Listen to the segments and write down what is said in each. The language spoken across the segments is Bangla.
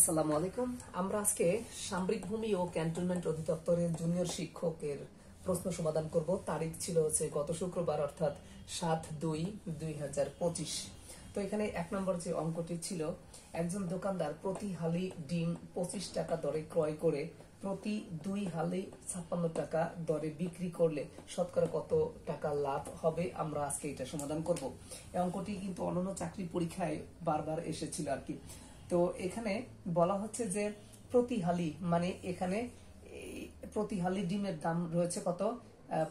আসসালামু আলাইকুম। আমরা আজকে সামরিক ভূমি ও ক্যান্টনমেন্ট অধিদপ্তরের জুনিয়র শিক্ষকের প্রশ্ন সমাধান করব। তারিখ ছিল গত শুক্রবার, অর্থাৎ 7/2/2025। তো এখানে 1 নম্বর যে অঙ্কটি ছিল, একজন দোকানদার প্রতি হালি ডিম 25 টাকা দরে ক্রয় করে প্রতি 2 হালি 56 টাকা দরে বিক্রি করলে শতকরা কত টাকা লাভ হবে? আমরা আজকে এটা সমাধান করব। এই অঙ্কটি কিন্তু অন্যান্য চাকরি পরীক্ষায় বারবার এসেছিল আর কি। তো এখানে বলা হচ্ছে যে প্রতি হালি, মানে এখানে প্রতি হালি ডিমের দাম রয়েছে কত?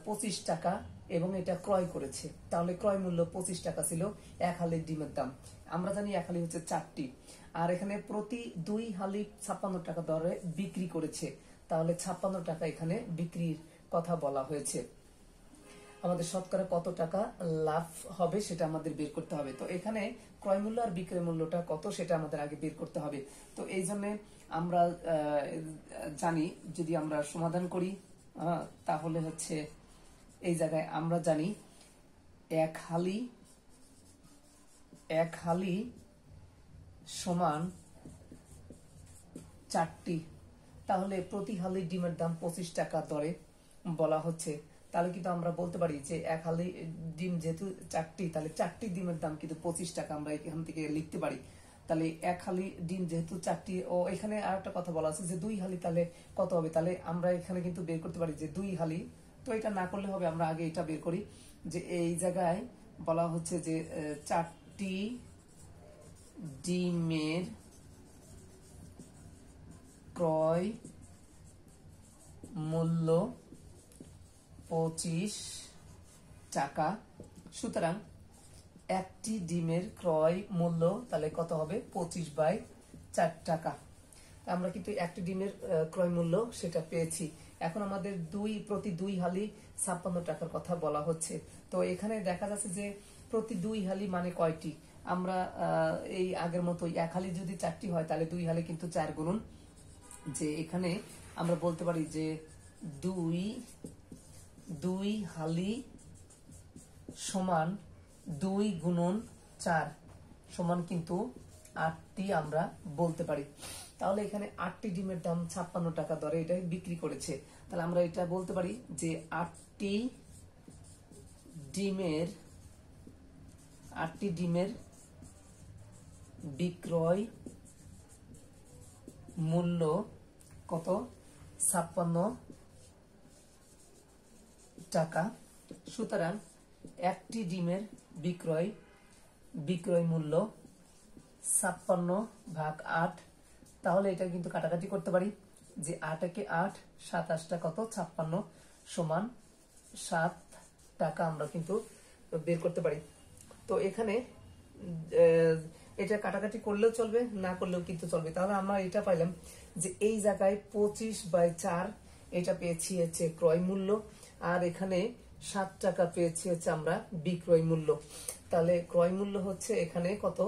25 টাকা, এবং এটা ক্রয় করেছে। তাহলে ক্রয় মূল্য 25 টাকা ছিল 1 হালি ডিমের দাম। আমরা জানি 1 হালি হচ্ছে 4টি, আর এখানে প্রতি 2 হালি 56 টাকা দরে বিক্রি করেছে। তাহলে 56 টাকা এখানে বিক্রির কথা বলা হয়েছে। আমাদের শতকরা কত টাকা লাভ হবে সেটা আমাদের বের করতে হবে। তো এখানে ক্রয় মূল্য আর বিক্রয় মূল্যটা কত সেটা আমাদের আগে বের করতে হবে। তো এই জন্য আমরা জানি, যদি আমরা সমাধান করি তাহলে হচ্ছে এই জায়গায় আমরা জানি 1 হালি সমান 4টি। তাহলে প্রতি হালি ডিমের দাম 25 টাকা দরে বলা হচ্ছে। তাহলে কিন্তু আমরা বলতে পারি যে 1 হালি ডিম যেহেতু 4টি, তাহলে 4টি ডিমের দাম কিন্তু 25 টাকা আমরা এখান থেকে লিখতে পারি। তাহলে 1 হালি ডিম যেহেতু 4টি, ও এখানে আর একটা কথা বলা আছে যে 2 হালি, তাহলে কত হবে? তাহলে আমরা এখানে কিন্তু বের করতে পারি যে 2 হালি। তো এটা না করলে হবে, আমরা আগে এটা বের করি যে এই জায়গায় বলা হচ্ছে যে 4টি ডিমের ক্রয় মূল্য 25 টাকা। সুতরাং একটি ডিমের ক্রয় মূল্য তাহলে কত হবে? 25/4 টাকা। আমরা কিন্তু একটি ডিমের ক্রয় মূল্য সেটা পেয়েছি। এখন আমাদের প্রতি 2 হালি 56 টাকার কথা বলা হচ্ছে। তো এখানে দেখা যাচ্ছে যে প্রতি 2 হালি মানে কয়টি? আমরা এই আগের মতো 1 হালি যদি 4টি হয় তাহলে 2 হালি কিন্তু 4 গুণন, যে এখানে আমরা বলতে পারি যে 2 হালি সমান 2 গুণন 4 সমান কিন্তু 8টি আমরা বলতে পারি। তাহলে এখানে 8টি ডিমের দাম 56 টাকা দরে এটা বিক্রি করেছে। তাহলে আমরা এটা বলতে পারি যে 8টি ডিমের বিক্রয় মূল্য কত? 56 টাকা। সুতরাং একটি ডিমের বিক্রয় মূল্য 56/8। তাহলে এটা কিন্তু কাটাকাটি করতে পারি যে 8 একে 8, 27টা কত? 56 সমান 7 টাকা আমরা কিন্তু বের করতে পারি। তো এখানে এটা কাটাকাটি করলেও চলবে, না করলেও কিন্তু চলবে। তাহলে আমরা এটা পাইলাম যে এই জায়গায় 25/4 এটা পেয়েছি হচ্ছে ক্রয় মূল্য, আর এখানে 7 টাকা পেয়েছি হচ্ছে আমরা বিক্রয় মূল্য। তাহলে ক্রয় মূল্য হচ্ছে এখানে কত?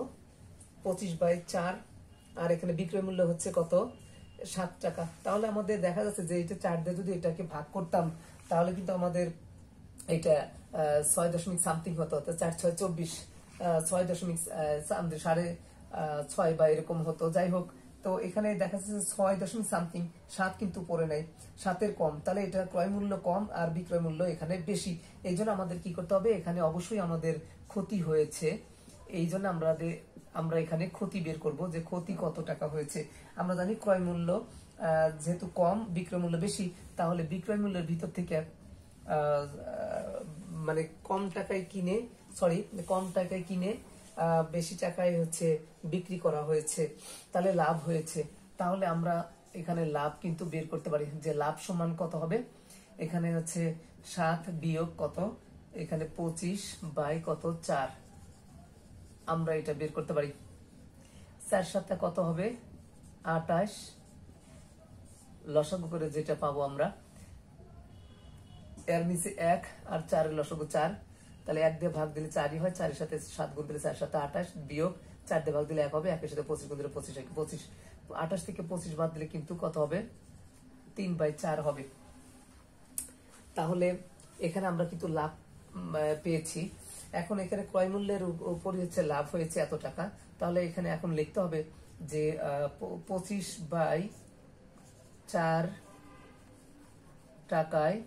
25/4, আর এখানে বিক্রয় মূল্য হচ্ছে কত? 7 টাকা। তাহলে আমাদের দেখা যাচ্ছে যে এটা 4 দিয়ে যদি এটাকে ভাগ করতাম তাহলে কিন্তু আমাদের এটা 6 দশমিক সামথিং হতো। 4 6 24, 6 দশমিক 6.5 বা এরকম হতো। যাই হোক, তো এখানে দেখা যাচ্ছে 6 দশমিক সামথিং, 7 কিন্তু পড়ে নাই, 7-এর কম। তাহলে এটা ক্রয় মূল্য কম আর বিক্রয় মূল্য এখানে বেশি। এই জন্য আমাদের কি করতে হবে? এখানে অবশ্যই আমাদের ক্ষতি হয়েছে। এই জন্য আমরা এখানে ক্ষতি বের করব যে ক্ষতি কত টাকা হয়েছে। আমরা জানি ক্রয় মূল্য যেহেতু কম, বিক্রয় মূল্য বেশি, তাহলে বিক্রয় মূল্যের ভিতর থেকে মানে কম টাকায় কিনে বেশি টাকায় হচ্ছে বিক্রি করা হয়েছে, তাহলে লাভ হয়েছে। তাহলে আমরা এখানে লাভ কিন্তু বের করতে পারি যে লাভ সমান কত হবে? এখানে হচ্ছে 7 বিয়োগ কত? এখানে 25/4 আমরা এটা বের করতে পারি। 4 7 কত হবে? 28। লসাগু করে যেটা পাবো আমরা, এর নিচে 1 আর 4 এর লসাগু 4, তাহলে 1 দিয়ে ভাগ দিলে 4ই হয়, 4 এর সাথে 7 গুণ দিলে 4 7 28, বিয়োগ 4 দিয়ে ভাগ দিলে 1 হবে, 1 এর সাথে 25 গুণ দিলে 25 25। 28 থেকে 25 বাদ দিলে কিন্তু কত হবে? 3/4 হবে। তাহলে এখানে আমরা কিন্তু লাভ পেয়েছি। এখন এখানে ক্রয় মূল্যের উপরই হচ্ছে লাভ হয়েছে এত টাকা। তাহলে এখানে এখন লিখতে হবে যে 25/4 টাকায়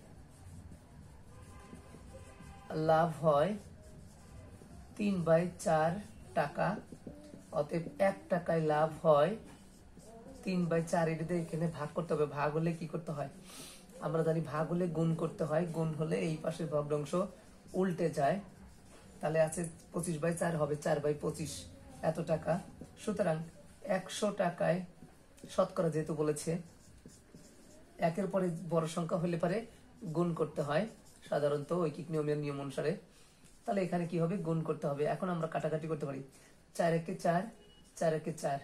লাভ হয় 3/4 টাকা, অতএব 1 টাকায় লাভ হয় 3/4। এটাতে এখানে ভাগ করতে হবে। ভাগ হলে কি করতে হয় আমরা জানি, ভাগ হলে গুণ করতে হয়, গুণ হলে এই পাশের ভগ্নাংশ উল্টে যায়। তাহলে আছে 25/4 হবে 4/25 এত টাকা। সুতরাং 100 টাকায় শতকরা যেহেতু বলেছে, একের পরে বড় সংখ্যা হলে পারে গুণ করতে হয় সাধারণত ঐকিক নিয়মের নিয়ম অনুসারে। তাহলে এখানে কি হবে, গুণ করতে হবে। এখন আমরা কাটাকাটি করতে পারি। 4 একে 4, 4 একে 4,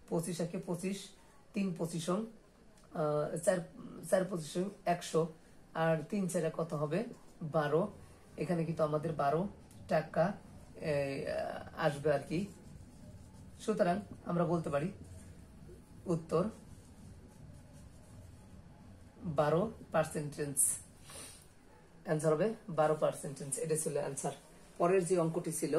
25 একে 25, 3 25 4 4 25 100, আর 3 4 কত হবে 12। এখানে কিন্তু আমাদের 12 টাকা আসবে আর কি। সুতরাং আমরা বলতে পারি উত্তর 12%। অ্যান্সার হবে 12%। এটা ছিল অ্যান্সার। পরের যে অঙ্কটি ছিল